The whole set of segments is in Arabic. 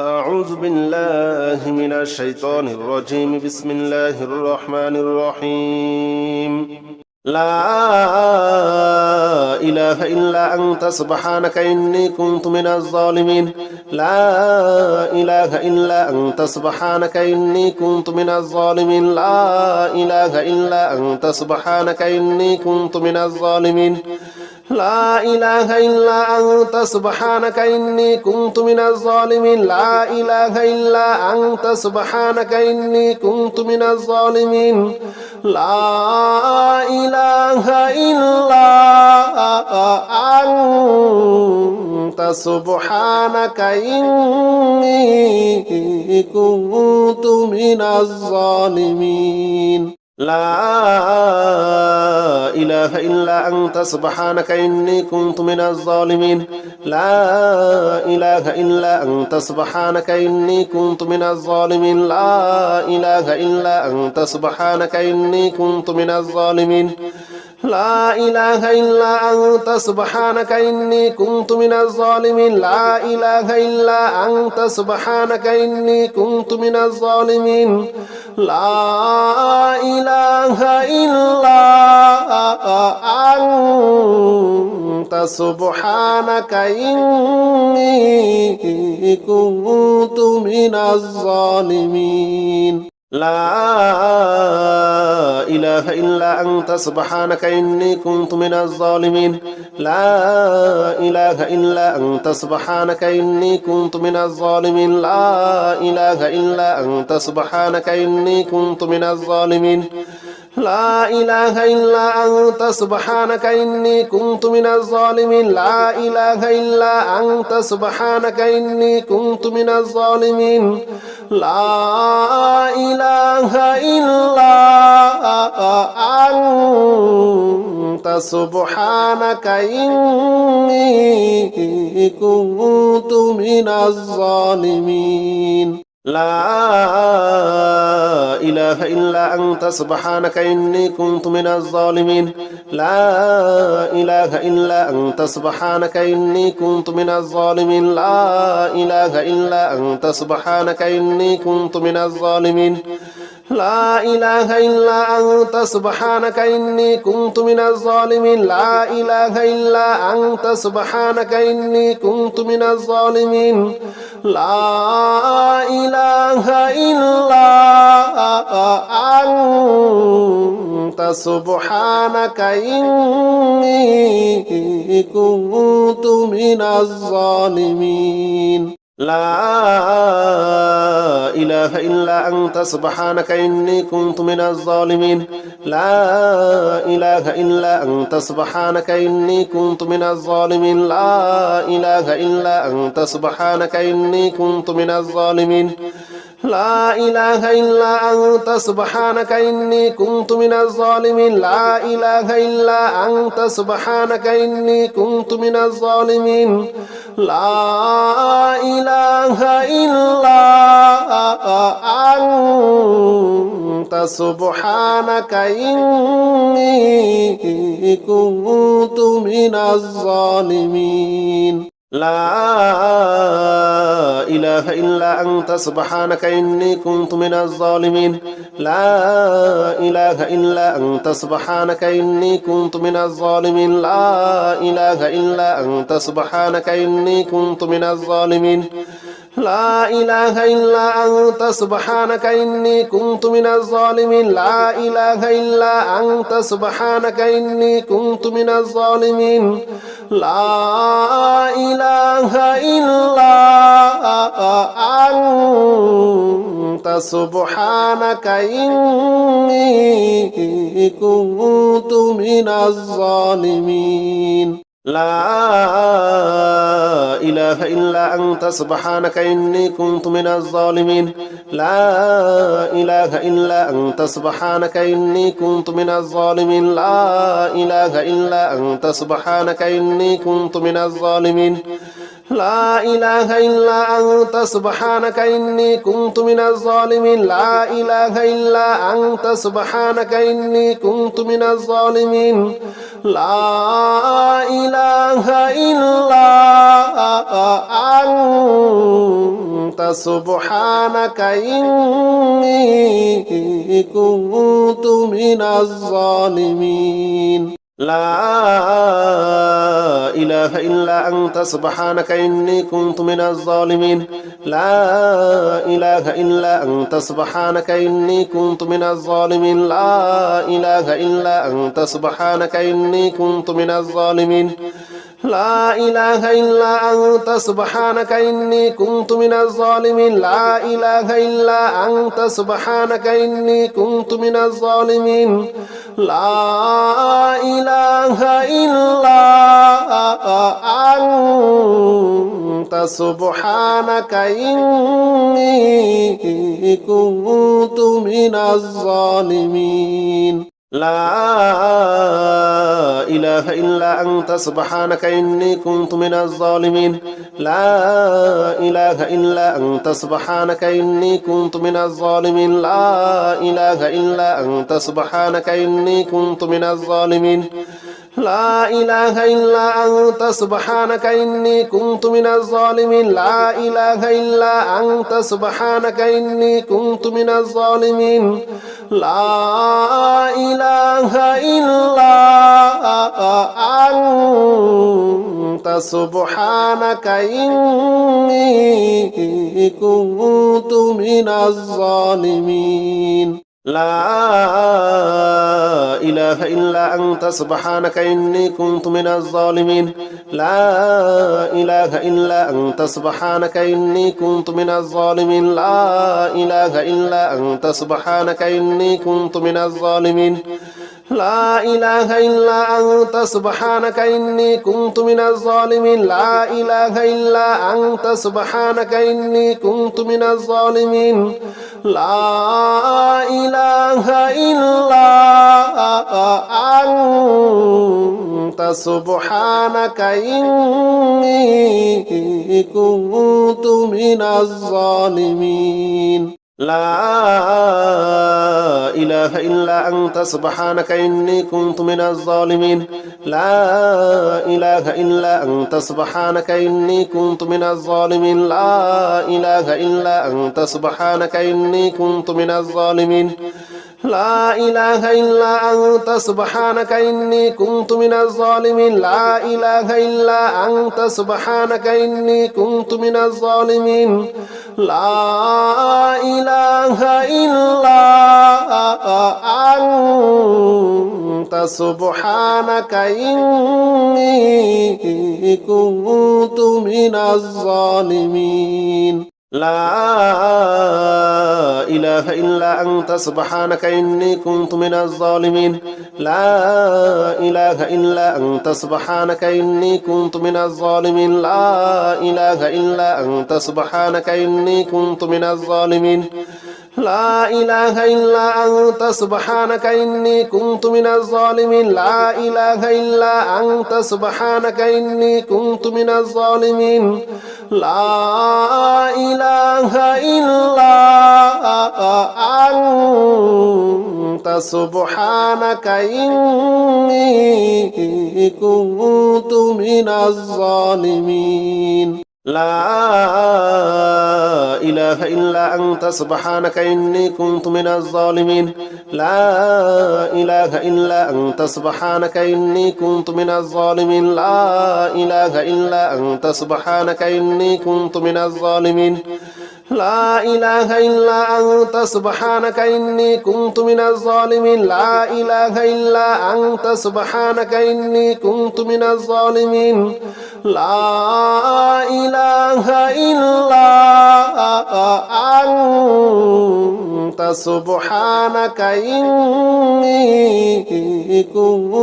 أعوذ بالله من الشيطان الرجيم بسم الله الرحمن الرحيم لا إله إلا أنت سبحانك إني كنت من الظالمين لا إله إلا أنت سبحانك إني كنت من الظالمين لا إله إلا أنت سبحانك إني كنت من الظالمين لا إله إلا أنت سبحانك إني كنت من الظالمين لا إله إلا أنت سبحانك إني كنت من الظالمين لا إله إلا أنت سبحانك إني كنت من الظالمين لا إله إلا أنت سبحانك إني كنت من الظالمين لا إله إلا أنت سبحانك إني كنت من الظالمين لا إله إلا أنت سبحانك إني كنت من الظالمين لا إله إلا أنت سبحانك إني كنت من الظالمين لا إله إلا أنت سبحانك إني كنت من الظالمين لا إله إلا أنت سبحانك إني كنت من الظالمين لا إله إلا أنت سبحانك إني كنت من الظالمين لا إله إلا أنت سبحانك إني كنت من الظالمين لا إله إلا أنت سبحانك إني كنت من الظالمين لا إله إلا أنت سبحانك إني كنت من الظالمين لا إله إلا أنت سبحانك إني كنت من الظالمين لا إله إلا أنت سبحانك إني كنت من الظالمين لا إله إلا أنت سبحانك إني كنت من الظالمين لا إله إلا أنت سبحانك إني كنت من الظالمين لا إله إلا أنت سبحانك إني كنت من الظالمين لا إله إلا أنت سبحانك إني كنت من الظالمين لا إله إلا أنت سبحانك إني كنت من الظالمين لا إله إلا أنت سبحانك إني كنت من الظالمين لا إله إلا أنت سبحانك إني كنت من الظالمين لا إله إلا أنت سبحانك إني كنت من الظالمين لا إله إلا أنت سبحانك إني كنت من الظالمين لا إله إلا أنت سبحانك إني كنت من الظالمين لا إله إلا أنت سبحانك إني كنت من الظالمين لا إله إلا أنت سبحانك إني كنت من الظالمين لا إله إلا أنت سبحانك إني كنت من الظالمين لا إله إلا أنت سبحانك إني كنت من الظالمين لا إله إلا أنت سبحانك إني كنت من الظالمين لا إله إلا أنت سبحانك إني كنت من الظالمين لا إله إلا أنت سبحانك إني كنت من الظالمين لا إله إلا أنت سبحانك إني كنت من الظالمين لا إله إلا أنت سبحانك إني كنت من الظالمين لا إله إلا أنت سبحانك إني كنت من الظالمين لا إله إلا أنت سبحانك إني كنت من الظالمين لا إله إلا أنت سبحانك إني كنت من الظالمين لا إله إلا أنت سبحانك إني كنت من الظالمين لا إله إلا أنت سبحانك إني كنت من الظالمين لا إله إلا أنت سبحانك إني كنت من الظالمين لا إله إلا أنت سبحانك إني كنت من الظالمين لا إله إلا أنت سبحانك إني كنت من الظالمين لا إله إلا أنت سبحانك إني كنت من الظالمين لا إله إلا أنت سبحانك إني كنت من الظالمين لا إله إلا أنت سبحانك إني كنت من الظالمين لا إله إلا أنت سبحانك إني كنت من الظالمين لا إله إلا أنت سبحانك إني كنت من الظالمين لا إله إلا أنت سبحانك إني كنت من الظالمين لا إله إلا أنت سبحانك إني كنت من الظالمين لا إله إلا أنت سبحانك إني كنت من الظالمين لا إله إلا أنت سبحانك إني كنت من الظالمين لا إله إلا أنت سبحانك إني كنت من الظالمين لا إله إلا أنت سبحانك إني كنت من الظالمين لا إله إلا أنت سبحانك إني كنت من الظالمين لا إله إلا أنت سبحانك إني كنت من الظالمين لا إله إلا أنت سبحانك إني كنت من الظالمين لا إله إلا أنت سبحانك إني كنت من الظالمين لا إله إلا أنت سبحانك إني كنت من الظالمين لا إله إلا أنت سبحانك إني كنت من الظالمين لا إله إلا أنت سبحانك إني كنت من الظالمين لا إله إلا أنت سبحانك إني كنت من الظالمين لا إله إلا أنت سبحانك إني كنت من الظالمين لا إله إلا أنت سبحانك إني كنت من الظالمين لا إله إلا أنت سبحانك إني كنت من الظالمين لا إله إلا أنت سبحانك إني كنت من الظالمين لا إله إلا أنت سبحانك إني كنت من الظالمين لا إله إلا أنت سبحانك إني كنت من الظالمين لا إله إلا أنت سبحانك إني كنت من الظالمين لا إله إلا أنت سبحانك إني كنت من الظالمين لا إله إلا أنت سبحانك إني كنت من الظالمين لا إله إلا أنت سبحانك إني كنت من الظالمين لا إله إلا أنت سبحانك إني كنت من الظالمين لا إله إلا أنت سبحانك إني كنت من الظالمين لا إله إلا أنت سبحانك إني كنت من الظالمين لا إله إلا أنت سبحانك إني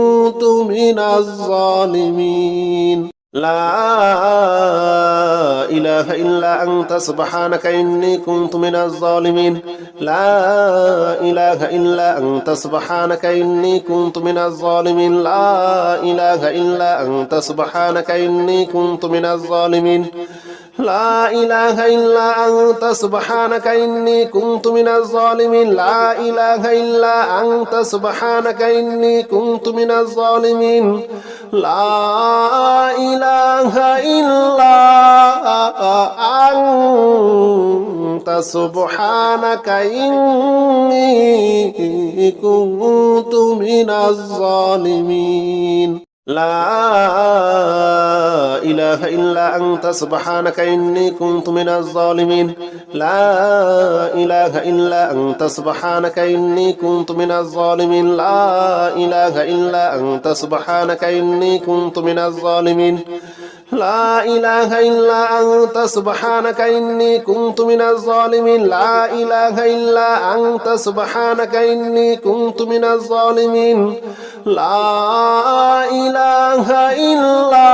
كنت من الظالمين لا إله إلا أنت سبحانك إني كنت من الظالمين لا إله إلا أنت سبحانك إني كنت من الظالمين لا إله إلا أنت سبحانك إني كنت من الظالمين لا إله إلا أنت سبحانك إني كنت من الظالمين لا إله إلا أنت سبحانك إني كنت من الظالمين لا إله إلا أنت أنت سبحانك إني كنت من الظالمين لا إله إلا أنت سبحانك إني كنت من الظالمين لا إله إلا أنت سبحانك إني كنت من الظالمين لا إله إلا أنت سبحانك إني كنت من الظالمين لا إله إلا أنت سبحانك إني كنت من الظالمين لا إله إلا أنت سبحانك إني كنت من الظالمين لا إله إلا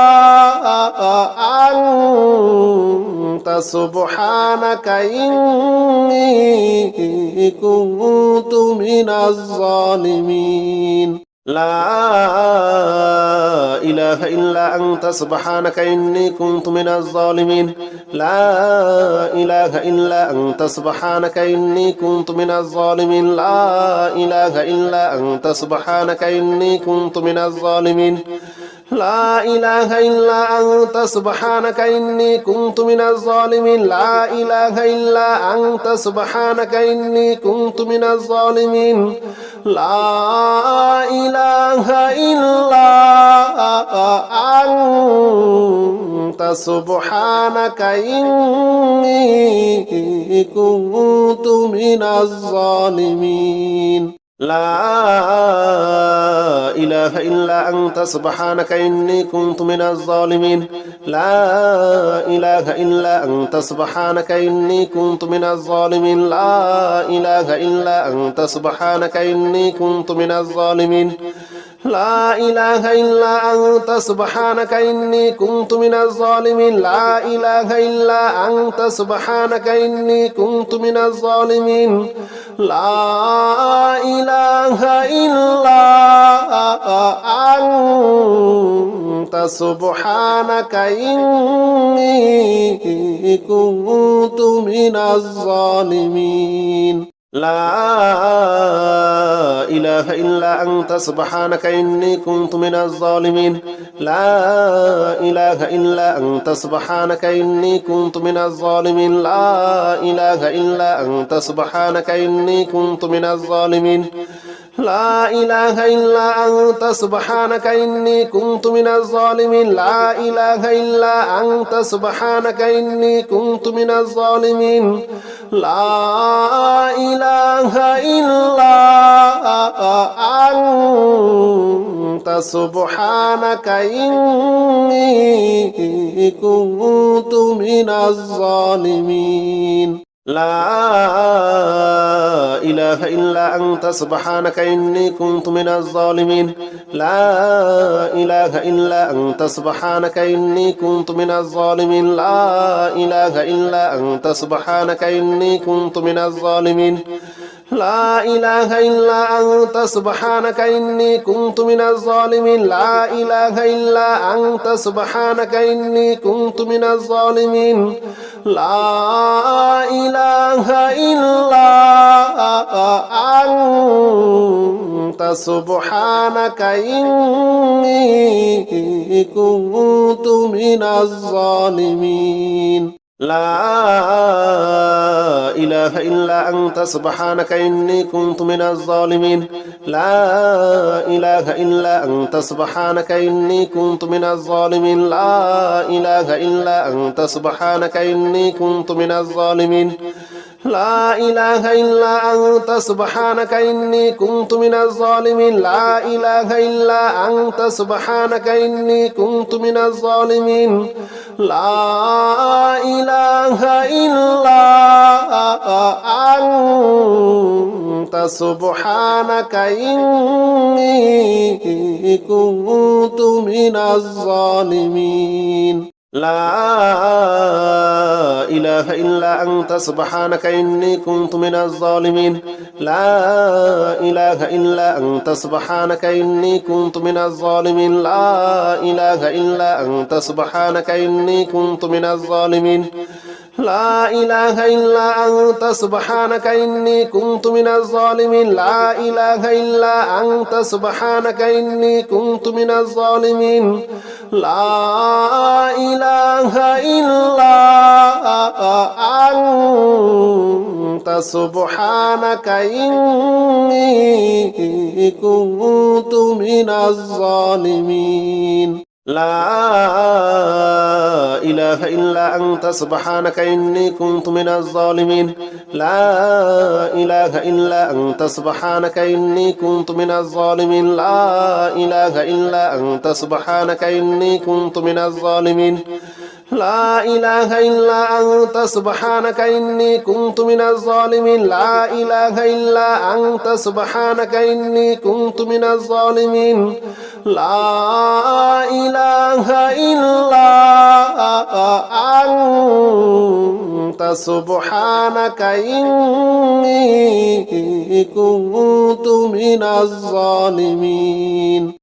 أنت سبحانك إني كنت من الظالمين لا إله إلا أنت سبحانك إني كنت من الظالمين لا إله إلا أنت سبحانك إني كنت من الظالمين لا إله إلا أنت سبحانك إني كنت من الظالمين لا إله إلا أنت سبحانك إني كنت من الظالمين لا إله إلا أنت سبحانك إني كنت من الظالمين لا إله إلا أنت سبحانك إني كنت من الظالمين لا إله إلا أنت سبحانك إني كنت من الظالمين لا إله إلا أنت سبحانك إني كنت من الظالمين لا إله إلا أنت سبحانك إني كنت من الظالمين لا إله إلا أنت سبحانك إني كنت من الظالمين لا إله إلا أنت سبحانك إني كنت من الظالمين لا إله إلا أنت سبحانك إني كنت من الظالمين لا إله إلا أنت سبحانك إني كنت من الظالمين لا إله إلا أنت سبحانك إني كنت من الظالمين لا إله إلا أنت سبحانك إني كنت من الظالمين لا إله إلا أنت سبحانك إني كنت من الظالمين لا إله إلا أنت سبحانك إني كنت من الظالمين لا إله إلا أنت سبحانك إني كنت من الظالمين لا إله إلا أنت سبحانك إني كنت من الظالمين لا إله إلا أنت سبحانك إني كنت من الظالمين لا إله إلا أنت سبحانك إني كنت من الظالمين لا إله إلا أنت سبحانك إني كنت من الظالمين لا إله إلا أنت سبحانك إني كنت من الظالمين لا إله إلا أنت سبحانك إني كنت من الظالمين لا إله إلا أنت سبحانك إني كنت من الظالمين لا إله إلا أنت سبحانك إني كنت من الظالمين لا إله إلا أنت سبحانك إني كنت من الظالمين لا إله إلا أنت سبحانك إني كنت من الظالمين لا إله إلا أنت سبحانك إني كنت من الظالمين لا إله إلا أنت سبحانك إني كنت من الظالمين لا إله إلا أنت سبحانك إني كنت من الظالمين لا إله إلا أنت سبحانك إني كنت من الظالمين لا إله إلا أنت سبحانك إني كنت من الظالمين لا إله إلا أنت سبحانك إني كنت من الظالمين لا إله إلا أنت سبحانك إني كنت من الظالمين لا إله إلا أنت أنت سبحانك إني كنت من الظالمين لا إله إلا أنت سبحانك إني كنت من الظالمين لا إله إلا أنت سبحانك إني كنت من الظالمين لا إله إلا أنت سبحانك إني كنت من الظالمين لا إله إلا أنت سبحانك إني كنت من الظالمين لا إله إلا أنت سبحانك إني كنت من الظالمين لا إله إلا أنت سبحانك إني كنت من الظالمين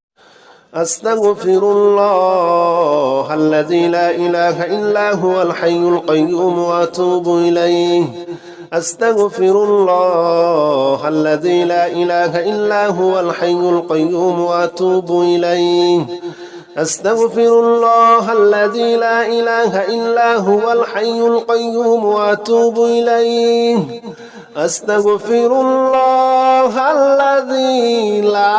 أستغفر الله الذي لا إله إلا هو الحي القيوم وأتوب إليه أستغفر الله الذي لا إله إلا هو الحي القيوم وأتوب إليه أستغفر الله الذي لا إله إلا هو الحي القيوم وأتوب إليه أستغفر الله الذي لا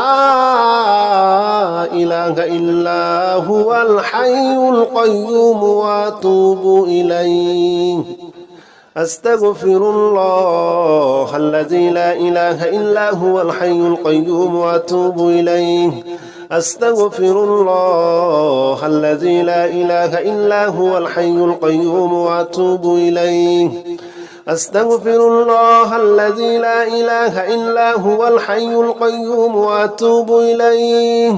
إله إلا هو الحي القيوم وأتوب إليه أستغفر الله الذي لا إله إلا هو الحي القيوم وأتوب إليه أستغفر الله الذي لا إله إلا هو الحي القيوم وأتوب إليه أستغفر الله الذي لا إله إلا هو الحي القيوم وأتوب إليه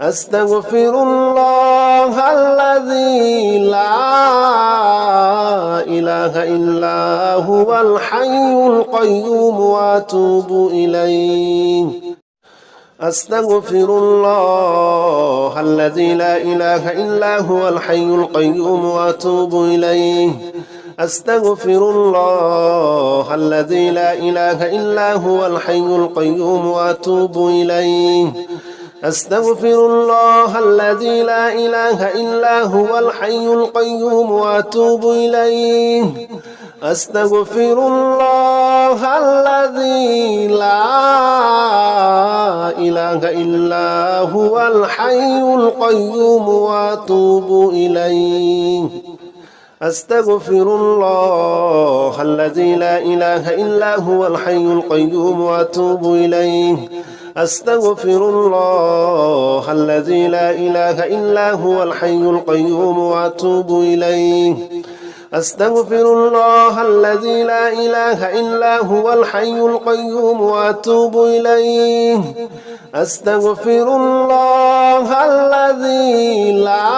أستغفر الله الذي لا إله إلا هو الحي القيوم وأتوب إليه أستغفر الله الذي لا إله إلا هو الحي القيوم وأتوب إليه أستغفر الله الذي لا إله إلا هو الحي القيوم وأتوب إليه أستغفر الله الذي لا إله إلا هو الحي القيوم وأتوب إليه أستغفر الله الذي لا إله إلا هو الحي القيوم وأتوب إليه أستغفر الله الذي لا إله إلا هو الحي القيوم وأتوب إليه أستغفر الله الذي لا إله إلا هو الحي القيوم وأتوب إليه أستغفر الله الذي لا إله إلا هو الحي القيوم وأتوب إليه أستغفر الله الذي لا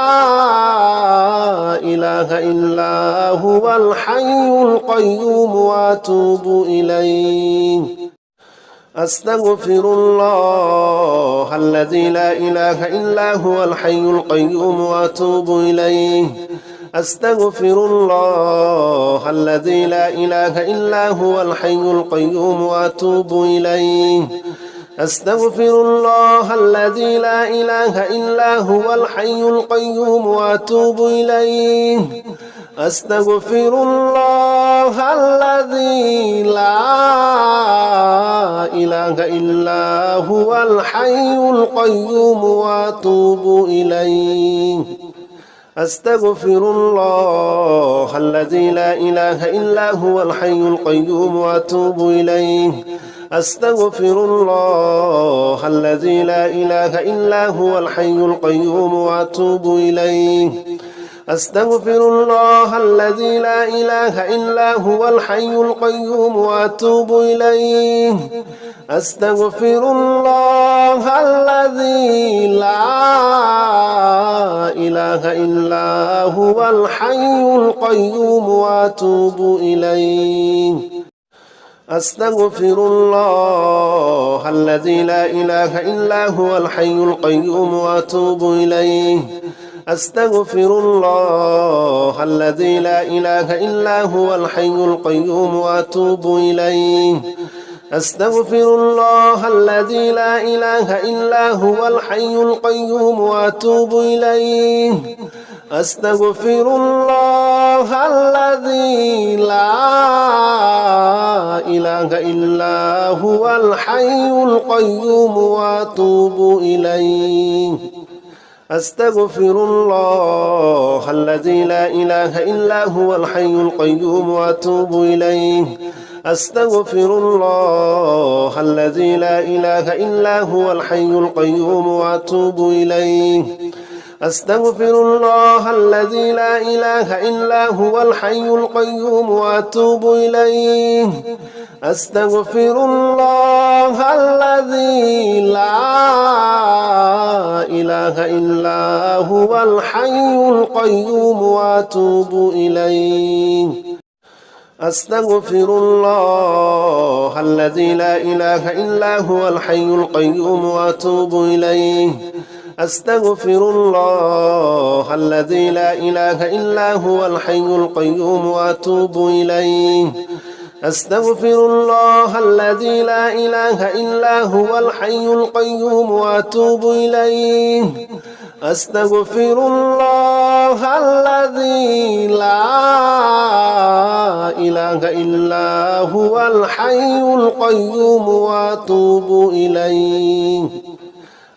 إله إلا هو الحي القيوم وأتوب إليه أستغفر الله الذي لا إله إلا هو الحي القيوم وأتوب إليه أستغفر الله الذي لا إله إلا هو الحي القيوم وأتوب إليه أستغفر الله الذي لا إله إلا هو الحي القيوم وأتوب إليه أستغفر الله الذي لا إله إلا هو الحي القيوم وأتوب إليه أستغفر الله الذي لا إله إلا هو الحي القيوم وأتوب إليه أستغفر الله الذي لا إله إلا هو الحي القيوم وأتوب إليه أستغفر الله الذي لا إله إلا هو الحي القيوم وأتوب إليه أستغفر الله الذي لا إله إلا هو الحي القيوم وأتوب إليه أستغفر الله الذي لا إله إلا هو الحي القيوم وأتوب إليه أستغفر الله الذي لا إله إلا هو الحي القيوم وأتوب إليه أستغفر الله الذي لا إله إلا هو الحي القيوم وأتوب إليه أستغفر الله الذي لا إله إلا هو الحي القيوم وأتوب إليه أستغفر الله الذي لا إله إلا هو الحي القيوم وأتوب إليه أستغفر الله الذي لا إله إلا هو الحي القيوم وأتوب إليه أستغفر الله الذي لا إله إلا هو الحي القيوم وأتوب إليه أستغفر الله الذي لا إله إلا هو الحي القيوم وأتوب إليه أستغفر الله الذي لا إله إلا هو الحي القيوم وأتوب إليه أستغفر الله الذي لا إله إلا هو الحي القيوم وأتوب إليه أستغفر الله الذي لا إله إلا هو الحي القيوم وأتوب إليه أستغفر الله الذي لا إله إلا هو الحي القيوم وأتوب إليه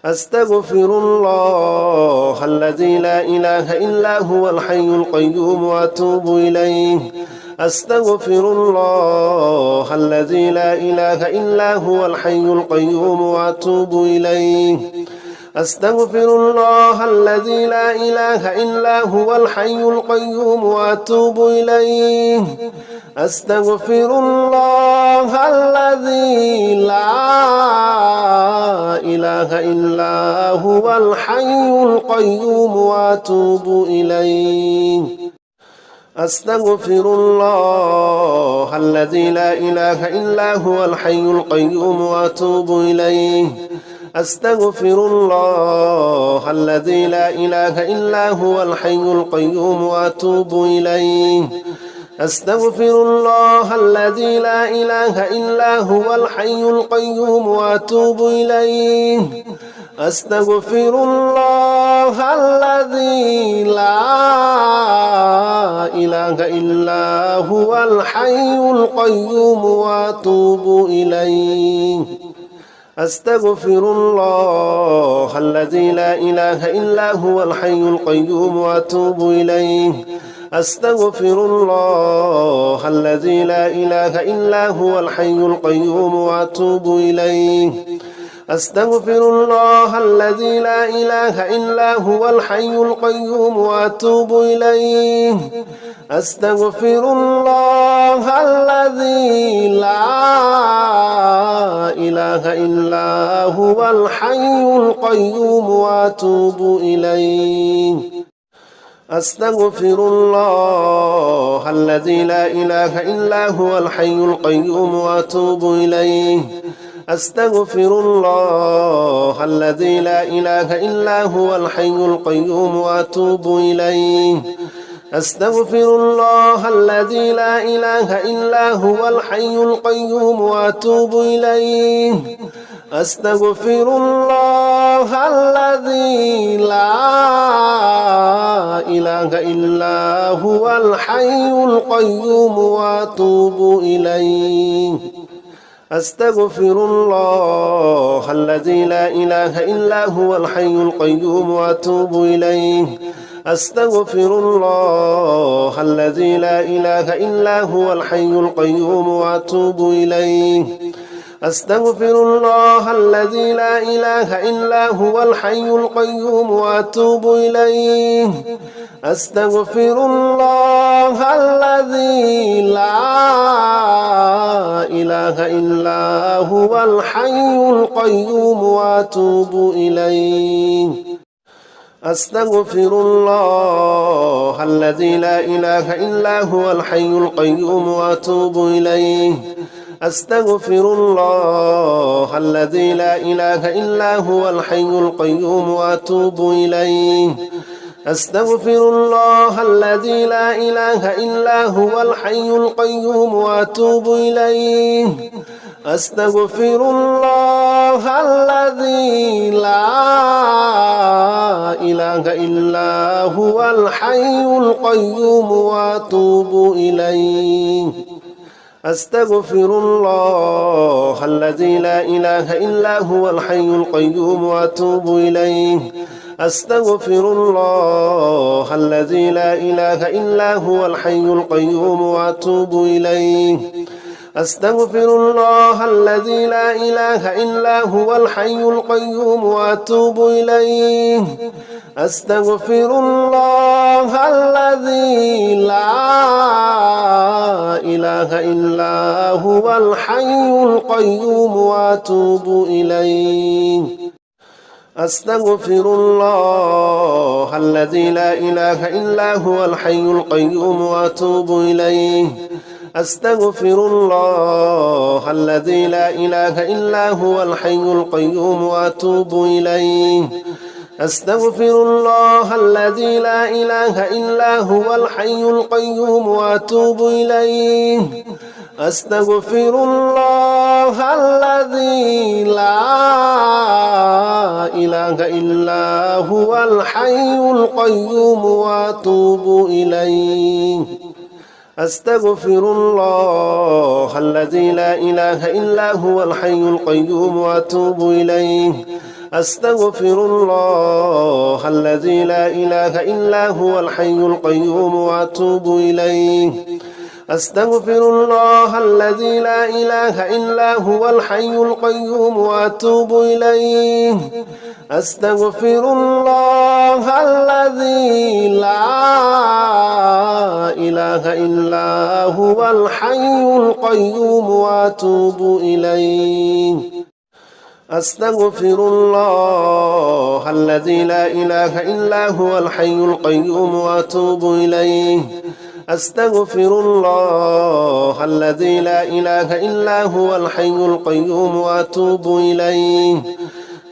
أستغفر الله الذي لا إله إلا هو الحي القيوم وأتوب إليه أستغفر الله الذي لا إله إلا هو الحي القيوم وأتوب إليه أستغفر الله الذي لا إله إلا هو الحي القيوم وأتوب إليه أستغفر الله الذي لا إله إلا هو الحي القيوم وأتوب إليه أستغفر الله الذي لا إله إلا هو الحي القيوم وأتوب إليه أستغفر الله الذي لا إله إلا هو الحي القيوم وأتوب إليه أستغفر الله الذي لا إله إلا هو الحي القيوم وأتوب إليه أستغفر الله الذي لا إله إلا هو الحي القيوم وأتوب إليه أستغفر الله الذي لا إله إلا هو الحي القيوم وأتوب إليه أستغفر الله الذي لا إله إلا هو الحي القيوم وأتوب إليه أستغفر الله الذي لا إله إلا هو الحي القيوم وأتوب إليه أستغفر الله الذي لا إله إلا هو الحي القيوم وأتوب إليه أستغفر الله الذي لا إله إلا هو الحي القيوم وأتوب إليه أستغفر الله الذي لا إله إلا هو الحي القيوم وأتوب إليه أستغفر الله الذي لا إله إلا هو الحي القيوم وأتوب إليه أستغفر الله الذي لا إله إلا هو الحي القيوم وأتوب إليه أستغفر الله الذي لا إله إلا هو الحي القيوم وأتوب إليه أستغفر الله الذي لا إله إلا هو الحي القيوم وأتوب إليه أستغفر الله الذي لا إله إلا هو الحي القيوم وأتوب إليه أستغفر الله الذي لا إله إلا هو الحي القيوم وأتوب إليه أستغفر الله الذي لا إله إلا هو الحي القيوم وأتوب إليه أستغفر الله الذي لا إله إلا هو الحي القيوم وأتوب إليه أستغفر الله الذي لا إله إلا هو الحي القيوم وأتوب إليه أستغفر الله الذي لا إله إلا هو الحي القيوم وأتوب إليه أستغفر الله الذي لا إله إلا هو الحي القيوم وأتوب إليه أستغفر الله الذي لا إله إلا هو الحي القيوم وأتوب إليه أستغفر الله الذي لا إله إلا هو الحي القيوم وأتوب إليه أستغفر الله الذي لا إله إلا هو الحي القيوم وأتوب إليه أستغفر الله الذي لا إله إلا هو الحي القيوم وأتوب إليه أستغفر الله الذي لا إله إلا هو الحي القيوم وأتوب إليه أستغفر الله الذي لا إله إلا هو الحي القيوم وأتوب إليه أستغفر الله الذي لا إله إلا هو الحي القيوم وأتوب إليه أستغفر الله الذي لا إله إلا هو الحي القيوم وأتوب إليه أستغفر الله الذي لا إله إلا هو الحي القيوم وأتوب إليه أستغفر الله الذي لا إله إلا هو الحي القيوم وأتوب إليه أستغفر الله الذي لا إله إلا هو الحي القيوم وأتوب إليه أستغفر الله الذي لا إله إلا هو الحي القيوم وأتوب إليه أستغفر الله الذي لا إله إلا هو الحي القيوم وأتوب إليه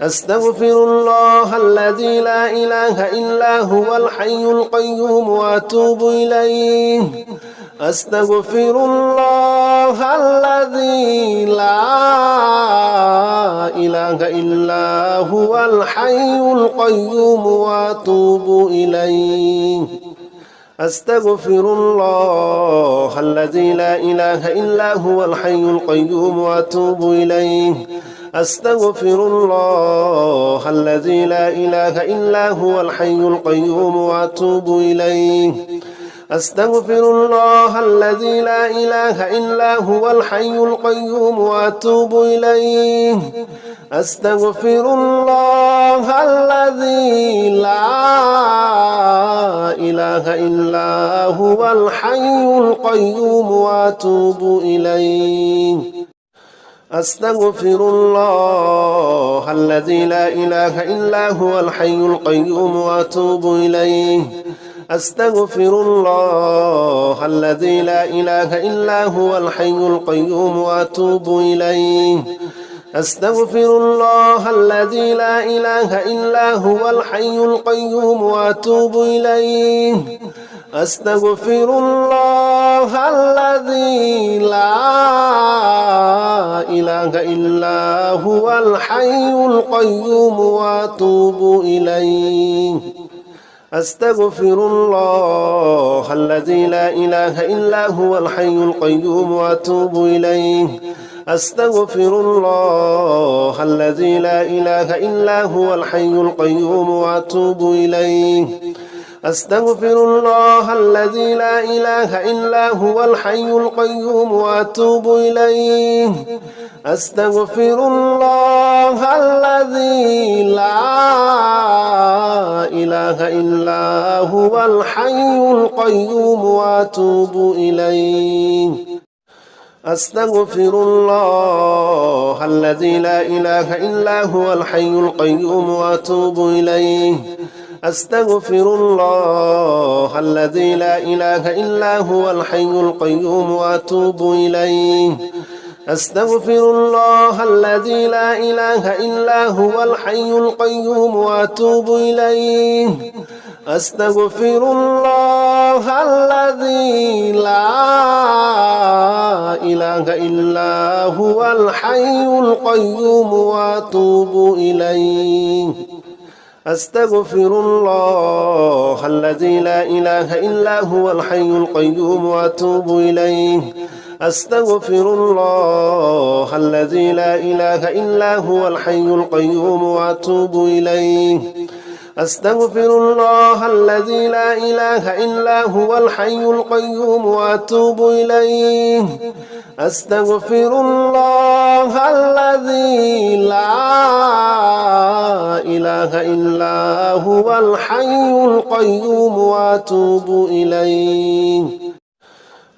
أستغفر الله الذي لا إله إلا هو الحي القيوم وأتوب إليه أستغفر الله الذي لا إله إلا هو الحي القيوم وأتوب إليه أستغفر الله الذي لا إله إلا هو الحي القيوم وأتوب إليه أستغفر الله الذي لا إله إلا هو الحي القيوم وأتوب إليه أستغفر الله الذي لا إله إلا هو الحي القيوم وأتوب إليه أستغفر الله الذي لا إله إلا هو الحي القيوم وأتوب إليه أستغفر الله الذي لا إله إلا هو الحي القيوم وأتوب إليه أستغفر الله الذي لا إله إلا هو الحي القيوم وأتوب إليه أستغفر الله الذي لا إله إلا هو الحي القيوم وأتوب إليه أستغفر الله الذي لا إله إلا هو الحي القيوم وأتوب إليه أستغفر الله الذي لا إله إلا هو الحي القيوم وأتوب إليه أستغفر الله الذي لا إله إلا هو الحي القيوم وأتوب إليه أستغفر الله الذي لا إله إلا هو الحي القيوم وأتوب إليه أستغفر الله الذي لا إله إلا هو الحي القيوم وأتوب إليه أستغفر الله الذي لا إله إلا هو الحي القيوم وأتوب إليه أستغفر الله الذي لا إله إلا هو الحي القيوم وأتوب إليه أستغفر الله الذي لا إله إلا هو الحي القيوم وأتوب إليه أستغفر الله الذي لا إله إلا هو الحي القيوم وأتوب إليه أستغفر الله الذي لا إله إلا هو الحي القيوم وأتوب إليه أستغفر الله الذي لا إله إلا هو الحي القيوم وأتوب إليه أستغفر الله الذي لا إله إلا هو الحي القيوم وأتوب إليه أستغفر الله الذي لا إله إلا هو الحي القيوم وأتوب إليه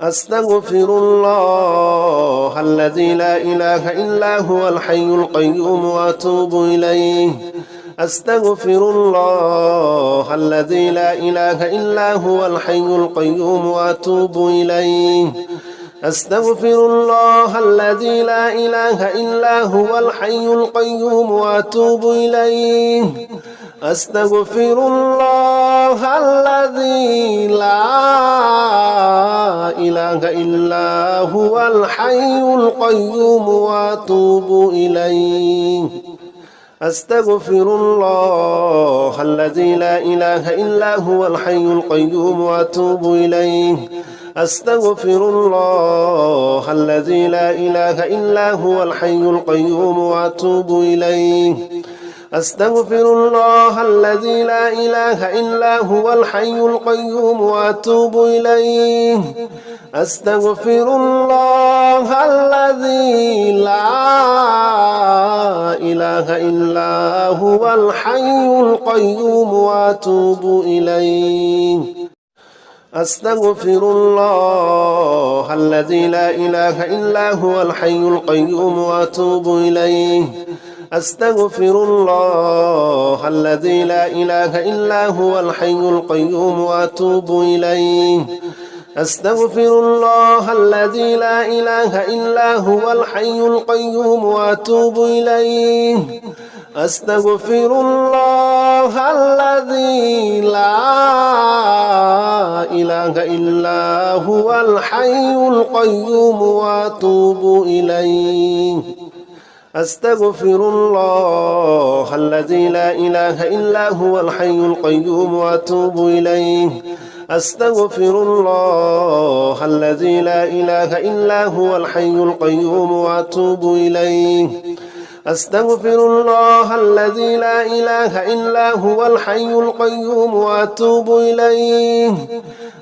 أستغفر الله الذي لا إله إلا هو الحي القيوم وأتوب إليه أستغفر الله الذي لا إله إلا هو الحي القيوم وأتوب إليه أستغفر الله الذي لا إله إلا هو الحي القيوم وأتوب إليه أستغفر الله الذي لا إله إلا هو الحي القيوم وأتوب إليه أستغفر الله الذي لا إله إلا هو الحي القيوم وأتوب إليه أستغفر الله الذي لا إله إلا هو الحي القيوم وأتوب إليه أستغفر الله الذي لا إله إلا هو الحي القيوم وأتوب إليه أستغفر الله الذي لا إله إلا هو الحي القيوم وأتوب إليه أستغفر الله الذي لا إله إلا هو الحي القيوم وأتوب إليه أستغفر الله الذي لا إله إلا هو الحي القيوم وأتوب إليه أستغفر الله الذي لا إله إلا هو الحي القيوم وأتوب إليه أستغفر الله الذي لا إله إلا هو الحي القيوم وأتوب إليه أستغفر الله الذي لا إله إلا هو الحي القيوم وأتوب إليه أستغفر الله الذي لا إله إلا هو الحي القيوم وأتوب إليه أستغفر الله الذي لا إله إلا هو الحي القيوم وأتوب إليه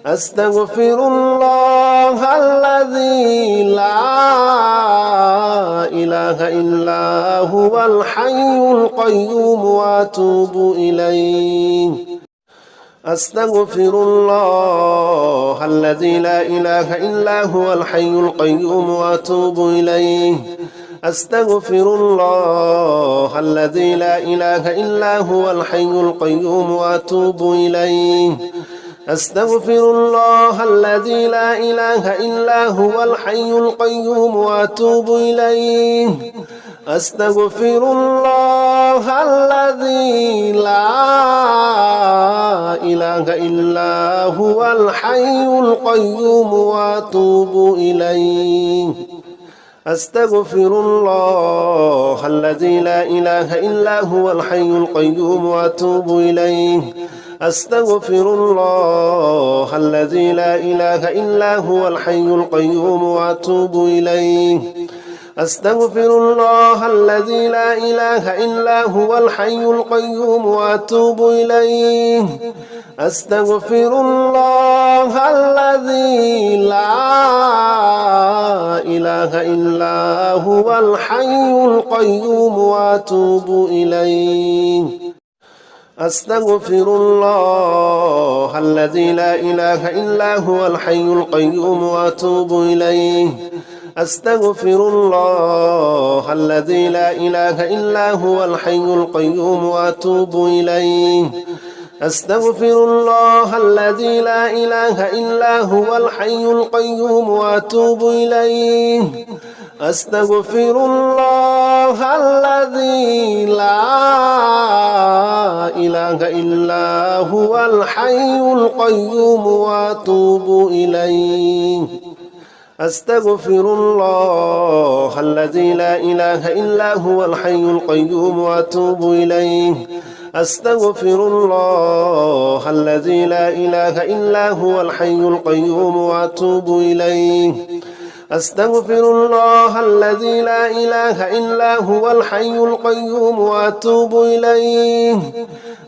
أستغفر الله الذي لا إله إلا هو الحي القيوم وأتوب إليه أستغفر الله الذي لا إله إلا هو الحي القيوم وأتوب إليه أستغفر الله الذي لا إله إلا هو الحي القيوم وأتوب إليه أستغفر الله الذي لا إله إلا هو الحي القيوم وأتوب إليه أستغفر الله الذي لا إله إلا هو الحي القيوم وأتوب إليه أستغفر الله الذي لا إله إلا هو الحي القيوم وأتوب إليه أستغفر الله الذي لا إله إلا هو الحي القيوم وأتوب إليه أستغفر الله الذي لا إله إلا هو الحي القيوم وأتوب إليه أستغفر الله الذي لا إله إلا هو الحي القيوم وأتوب إليه أستغفر الله الذي لا إله إلا هو الحي القيوم وأتوب إليه أستغفر الله الذي لا إله إلا هو الحي القيوم وأتوب إليه أستغفر الله الذي لا إله إلا هو الحي القيوم وأتوب إليه أستغفر الله الذي لا إله إلا هو الحي القيوم وأتوب إليه أستغفر الله الذي لا إله إلا هو الحي القيوم وأتوب إليه أستغفر الله الذي لا إله إلا هو الحي القيوم وأتوب إليه أستغفر الله الذي لا إله إلا هو الحي القيوم وأتوب إليه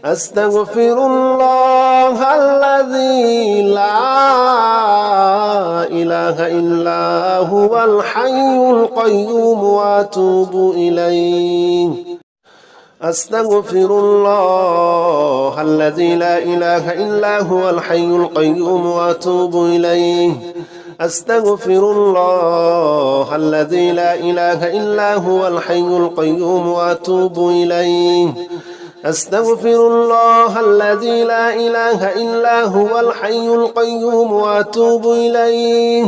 أستغفر الله الذي لا إله إلا هو الحي القيوم وأتوب إليه أستغفر الله الذي لا إله إلا هو الحي القيوم وأتوب إليه أستغفر الله الذي لا إله إلا هو الحي القيوم وأتوب إليه أستغفر الله الذي لا إله إلا هو الحي القيوم وأتوب إليه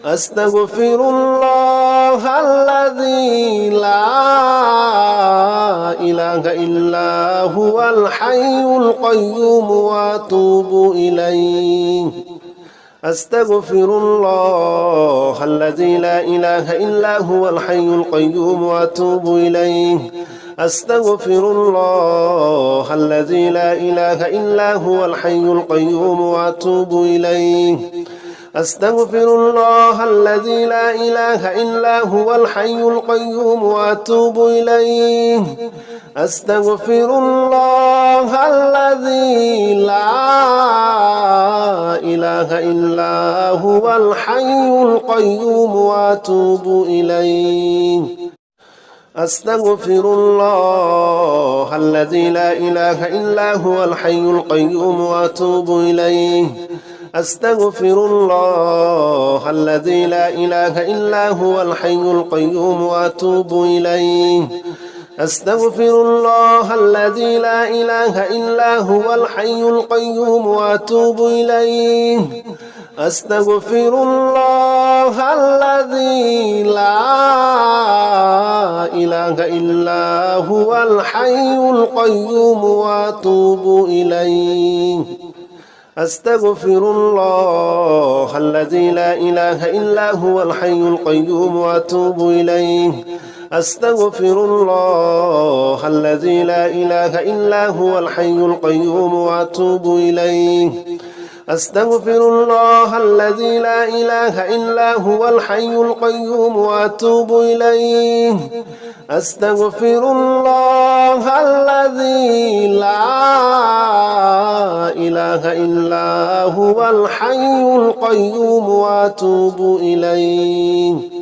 أستغفر الله الذي لا إله إلا هو الحي القيوم وأتوب إليه أستغفر الله الذي لا إله إلا هو الحي القيوم وأتوب إليه أستغفر الله الذي لا إله إلا هو الحي القيوم وأتوب إليه أستغفر الله الذي لا إله إلا هو الحي القيوم وأتوب إليه أستغفر الله الذي لا إله إلا هو الحي القيوم وأتوب إليه أستغفر الله الذي لا إله إلا هو الحي القيوم وأتوب إليه أستغفر الله الذي لا إله إلا هو الحي القيوم وأتوب إليه أستغفر الله الذي لا إله إلا هو الحي القيوم وأتوب إليه أستغفر الله الذي لا إله إلا هو الحي القيوم وأتوب إليه أستغفر الله الذي لا إله إلا هو الحي القيوم وأتوب إليه أستغفر الله الذي لا إله إلا هو الحي القيوم وأتوب إليه أستغفر الله الذي لا إله إلا هو الحي القيوم وأتوب إليه أستغفر الله الذي لا إله إلا هو الحي القيوم وأتوب إليه